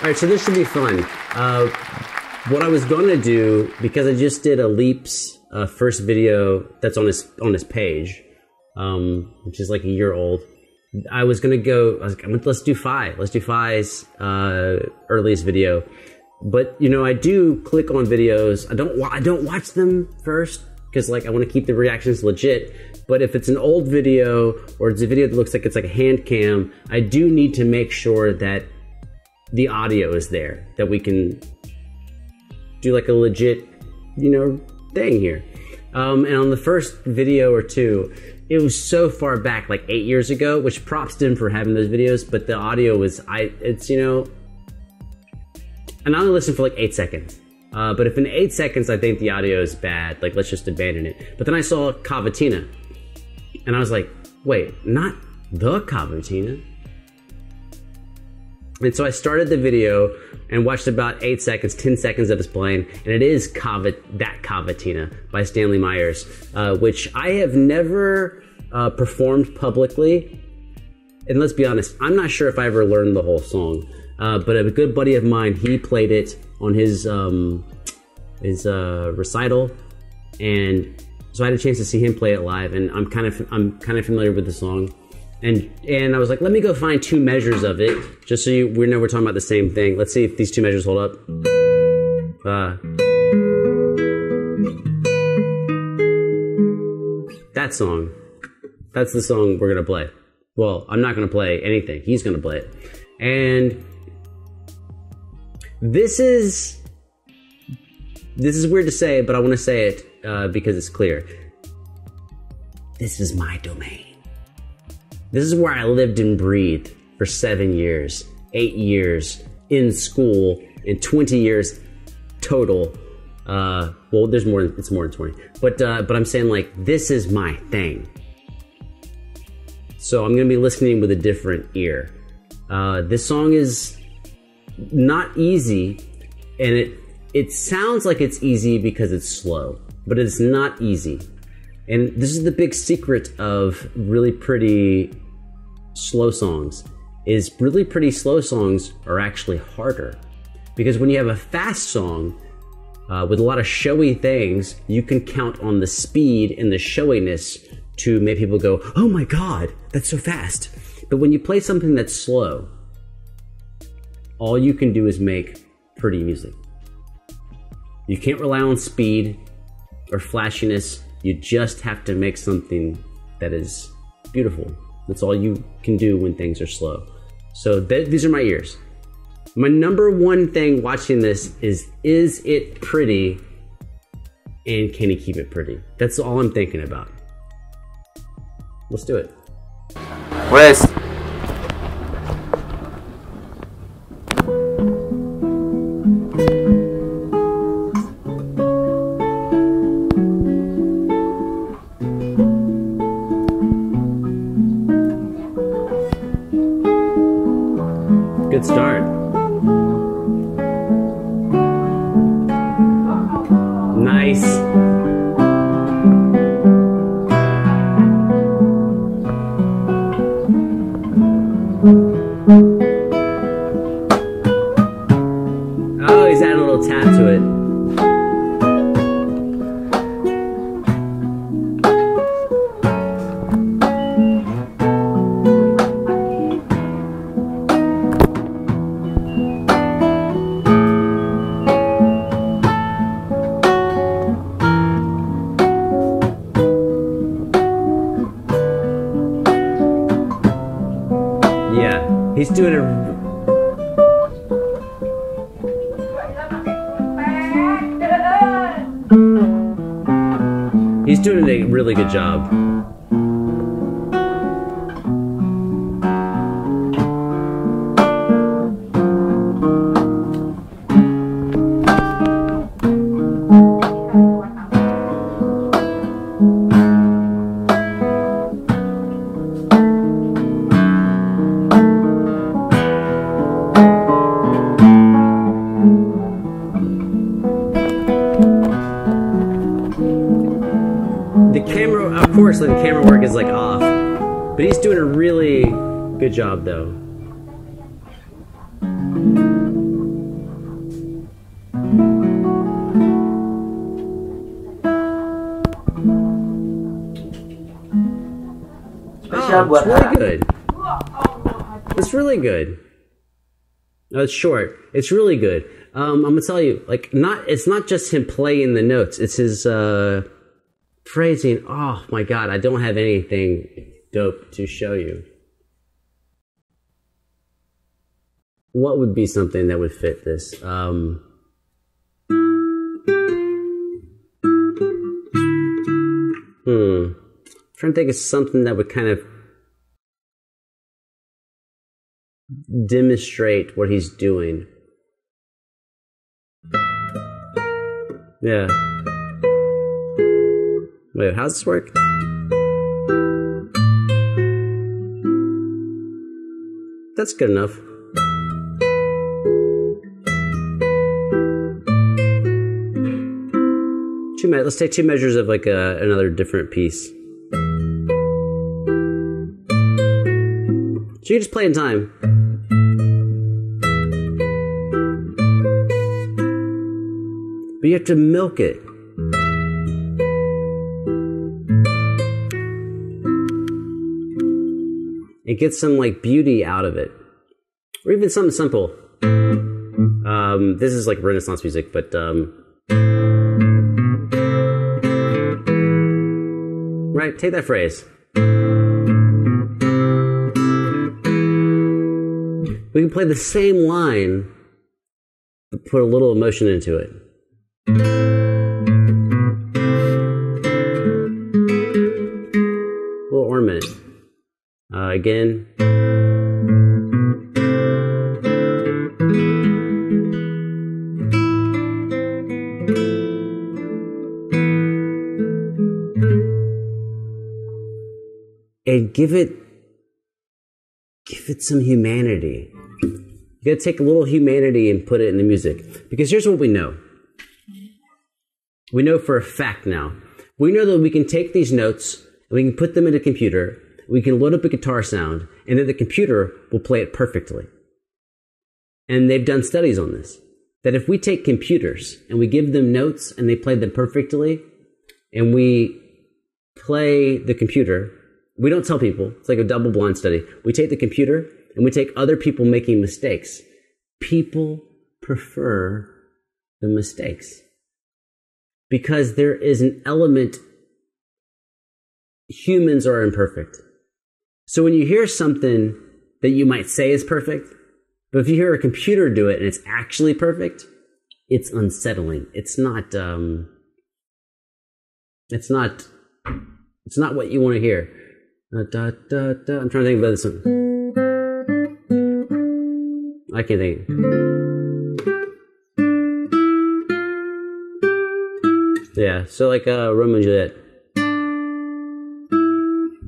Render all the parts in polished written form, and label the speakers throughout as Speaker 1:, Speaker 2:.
Speaker 1: right, so this should be fun. What I was gonna do, because I just did a Leap's first video that's on his page, which is like a year old. I was gonna go. I was like, let's do Fay. Let's do Fay's earliest video. But you know, I do click on videos. I don't watch them first because like I want to keep the reactions legit. But if it's an old video or it's a video that looks like it's like a hand cam, I do need to make sure that the audio is there, that we can do like a legit, you know, thing here. And on the first video or two, it was so far back, like 8 years ago, which props to him for having those videos, but the audio was, it's, you know, and I only listened for like 8 seconds. But if in 8 seconds I think the audio is bad, like let's just abandon it. But then I saw Cavatina, and I was like, wait, not the Cavatina? And so I started the video and watched about 8 seconds, 10 seconds of us playing, and it is That Cavatina by Stanley Myers, which I have never performed publicly. And let's be honest, I'm not sure if I ever learned the whole song, but a good buddy of mine, he played it on his recital, and so I had a chance to see him play it live, and I'm kind of familiar with the song. And I was like, let me go find 2 measures of it, just so we know we're talking about the same thing. Let's see if these 2 measures hold up. That song. That's the song we're gonna play. Well, I'm not gonna play anything. He's gonna play it. And this is weird to say, but I want to say it because it's clear. This is my domain. This is where I lived and breathed for 7 years, 8 years in school, and 20 years total. Well, there's more. It's more than 20. But I'm saying, like, this is my thing. So I'm gonna be listening with a different ear. This song is not easy, and it sounds like it's easy because it's slow, but it's not easy. And this is the big secret of really pretty slow songs, is really pretty slow songs are actually harder. Because when you have a fast song with a lot of showy things, you can count on the speed and the showiness to make people go, oh my God, that's so fast. But when you play something that's slow, all you can do is make pretty music. You can't rely on speed or flashiness. You just have to make something that is beautiful. That's all you can do when things are slow. So these are my ears. My number one thing watching this is it pretty, and can he keep it pretty? That's all I'm thinking about. Let's do it.
Speaker 2: Where's
Speaker 1: good start. Nice. Oh, he's adding a little tap to it. Yeah, he's doing a... He's doing a really good job. Of course, the camera work is like off, but he's doing a really good job though.
Speaker 2: spesial buat
Speaker 1: It's really good. It's really good. No, it's short. It's really good. I'm gonna tell you, like, it's not just him playing the notes. It's his phrasing. Oh my god, I don't have anything dope to show you. What would be something that would fit this? I'm trying to think of something that would kind of demonstrate what he's doing. Yeah. Wait, how's this work? That's good enough. Let's take 2 measures of like another different piece. So you just play in time. But you have to milk it. And get some like beauty out of it. Or even something simple. This is like Renaissance music, but right, take that phrase. We can play the same line, but put a little emotion into it. A little ornament. Again. And give it some humanity. You gotta take a little humanity and put it in the music. Because here's what we know. We know for a fact now. We know that we can take these notes and we can put them in a computer. We can load up a guitar sound and then the computer will play it perfectly. And they've done studies on this. That if we take computers and we give them notes and they play them perfectly, and we play the computer, we don't tell people. It's like a double blind study. We take the computer and we take other people making mistakes. People prefer the mistakes. Because there is an element, humans are imperfect. So when you hear something that you might say is perfect, but if you hear a computer do it and it's actually perfect, it's unsettling. It's not what you want to hear. I'm trying to think about this one. I can't think. Yeah, so like Romeo and Juliet.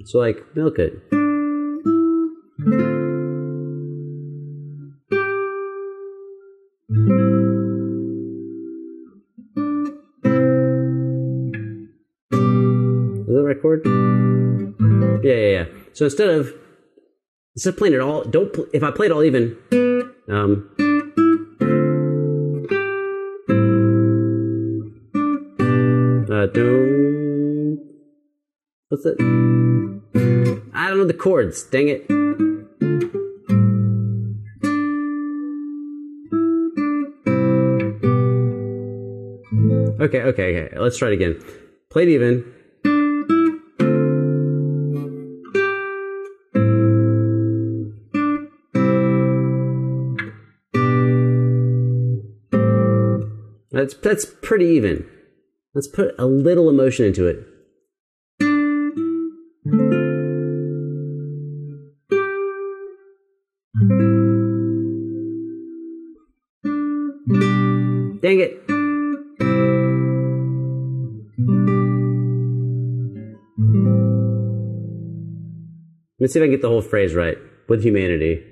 Speaker 1: So like milk it. Is that the right chord? Yeah. So instead of playing it all, if I play it all even, what's it? I don't know the chords. Dang it. Okay. Let's try it again. Play it even. That's pretty even. Let's put a little emotion into it. Dang it. Let's see if I can get the whole phrase right. With humanity.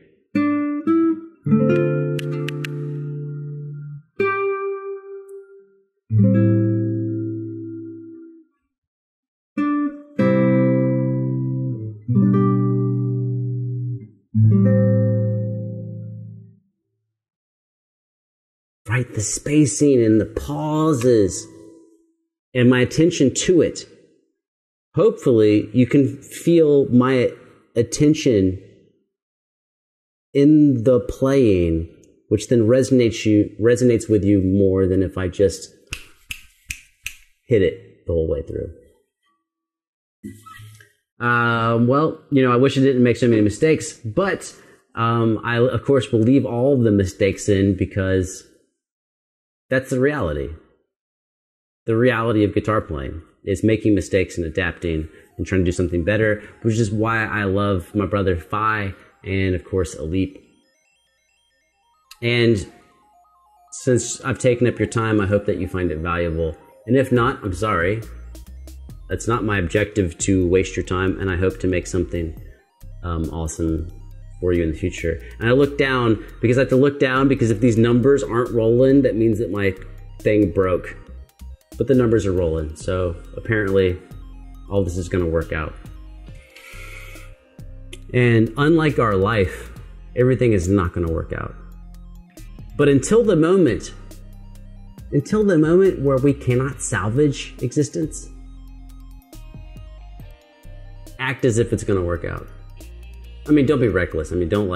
Speaker 1: Right, the spacing and the pauses and my attention to it. Hopefully you can feel my attention in the playing, which then resonates with you more than if I just hit it the whole way through. Well, I wish I didn't make so many mistakes, but I, of course, will leave all of the mistakes in because that's the reality. The reality of guitar playing is making mistakes and adapting and trying to do something better, which is why I love my brother Fay and, of course, Ellis. And since I've taken up your time, I hope that you find it valuable. And if not, I'm sorry. It's not my objective to waste your time, and I hope to make something awesome for you in the future. And I look down because I have to look down because if these numbers aren't rolling, that means that my thing broke. But the numbers are rolling, so apparently all this is going to work out. And unlike our life, everything is not going to work out. But until the moment where we cannot salvage existence, act as if it's going to work out. I mean, don't be reckless. I mean, don't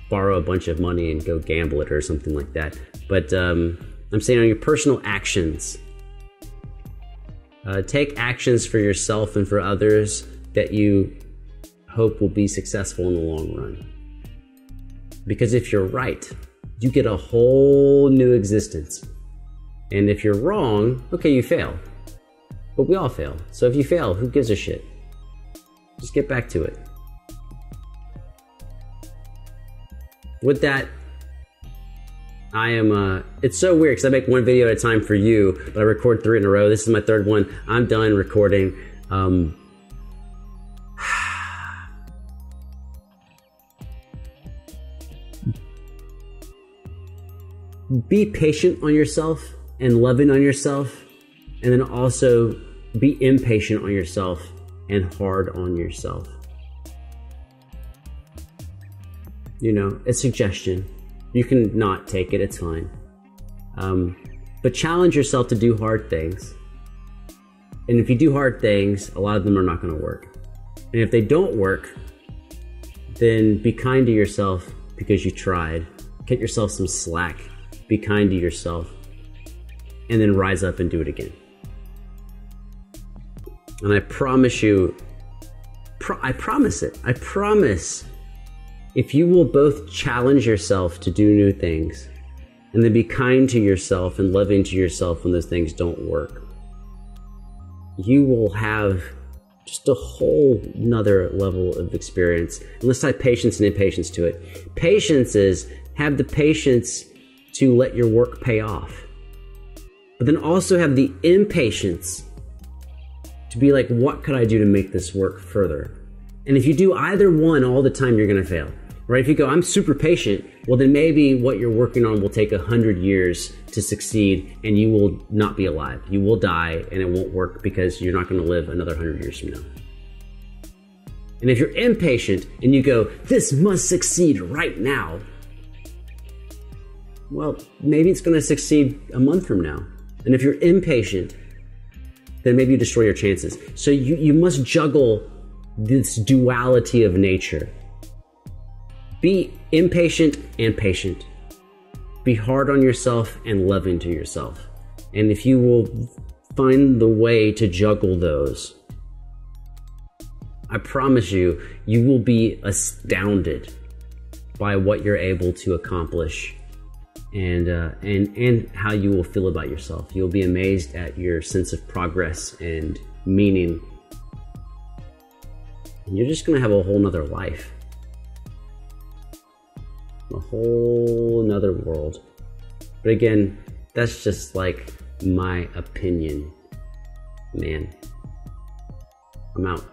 Speaker 1: borrow a bunch of money and go gamble it or something like that. But I'm saying on your personal actions, take actions for yourself and for others that you hope will be successful in the long run. Because if you're right, you get a whole new existence. And if you're wrong, okay, you fail. But we all fail. So if you fail, who gives a shit? Just get back to it. With that, I am, it's so weird because I make one video at a time for you, but I record 3 in a row. This is my 3rd one. I'm done recording. Be patient on yourself and loving on yourself, and then also be impatient on yourself and hard on yourself. A suggestion. You can not take it, it's fine. But challenge yourself to do hard things. And if you do hard things, a lot of them are not going to work. And if they don't work, then be kind to yourself because you tried. Cut yourself some slack. Be kind to yourself. And then rise up and do it again. And I promise you, I promise it. I promise if you will both challenge yourself to do new things and then be kind to yourself and loving to yourself when those things don't work, you will have just a whole nother level of experience. And let's tie patience and impatience to it. Patience is have the patience to let your work pay off. But then also have the impatience to be like, what could I do to make this work further? And if you do either one all the time, you're gonna fail, right? If you go, I'm super patient, well then maybe what you're working on will take 100 years to succeed and you will not be alive. You will die and it won't work because you're not gonna live another 100 years from now. And if you're impatient and you go, this must succeed right now, well, maybe it's gonna succeed a month from now. And if you're impatient, then maybe you destroy your chances. So you must juggle this duality of nature. Be impatient and patient. Be hard on yourself and loving to yourself. And if you will find the way to juggle those, I promise you, you will be astounded by what you're able to accomplish and how you will feel about yourself. You'll be amazed at your sense of progress and meaning. And you're just gonna have a whole nother life. A whole nother world. But again, that's just like my opinion. Man, I'm out.